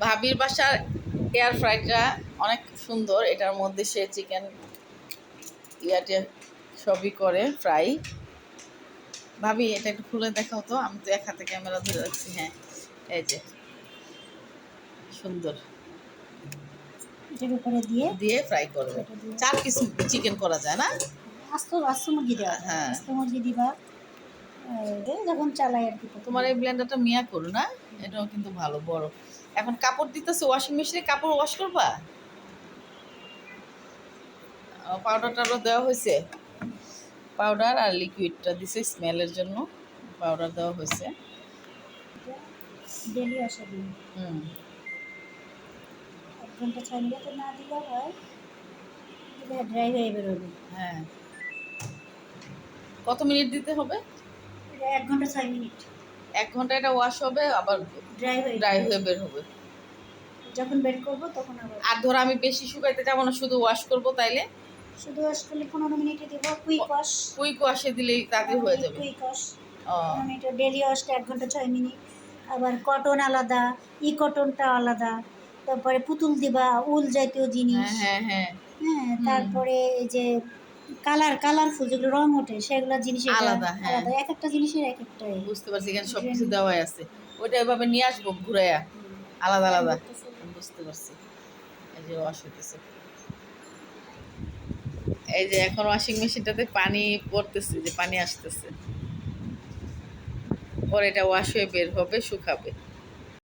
ভাবির বাসার এয়ার ফ্রাইটা অনেক সুন্দর। এটার মধ্যে সে চিকেন ইয়াতে সবই করে ফ্রাই। ভাবি এটা একটু খুলে দেখাও তো, আমি তো এক হাতে ক্যামেরা ধরে রাখছি। হ্যাঁ, এই যে সুন্দর এটার উপরে দিয়ে দিয়ে ফ্রাই করবে। 4 পিস চিকেন করা যায় না? আস্ত মুরগি দেওয়া যায়। হ্যাঁ, আস্ত মুরগি দিবা যখন চালাই আর কি। তোমার এই ব্লেন্ডারটা মিয়া করো না, এটাও কিন্তু ভালো বড়। এখন কাপড় দিতেছে ওয়াশিং মেশিনে, কাপড় ওয়াশ করবা? পাউডারটারও দেওয়া হয়েছে, পাউডার আর লিকুইডটা দিছে স্মেলের জন্য, পাউডার দেওয়া হয়েছে। ডেলি আসা দিন হুম, 1 ঘন্টা 6 মিনিটে না দিলে হয়, দিলে ড্রাই হয়ে বেরোবে। হ্যাঁ। কত মিনিট দিতে হবে? এটা 1 ঘন্টা 6 মিনিট 1 ঘন্টা এটা ওয়াশ হবে, আবার ড্রাই হয়ে বের হবে। যখন বের করবো তখন আবার। আর ধরো আমি বেশি শুকাইতে যাবো না, শুধু ওয়াশ করব, তাইলে শুধু ওয়াশ করলে 15 মিনিটে দিব। কুইক ওয়াশ, কুইক ওয়াশে দিলেই তাড়াতাড়ি হয়ে যাবে। কুইক ওয়াশ ও 15 মিনিট। ডেলি ওয়াশটা 1 ঘন্টা 6 মিনিট। আবার কটন আলাদা, কটনটা আলাদা। তারপরে পুতুল দিবা, উল জাতীয় জিনিস। হ্যাঁ হ্যাঁ হ্যাঁ, হ্যাঁ, তারপরে এই যে কালারফুল যেগুলো রং ওঠে সেগুলো জিনিস আলাদা। হ্যাঁ, আলাদা। এক একটা জিনিসের এক একটাই বুঝতে পারছি, এখানে সবকিছু দেওয়াই আছে। ওইটা এভাবে নিয়ে আসবো ঘুরাইয়া, আলাদা আলাদা। বুঝতে পারছি। এই যে ওয়াশ হইতেছে, এই যে এখন ওয়াশিং মেশিনটাতে পানি পড়তেছে, যে পানি আসতেছে, পরে এটা ওয়াশ হয়ে বের হবে, শুকাবে।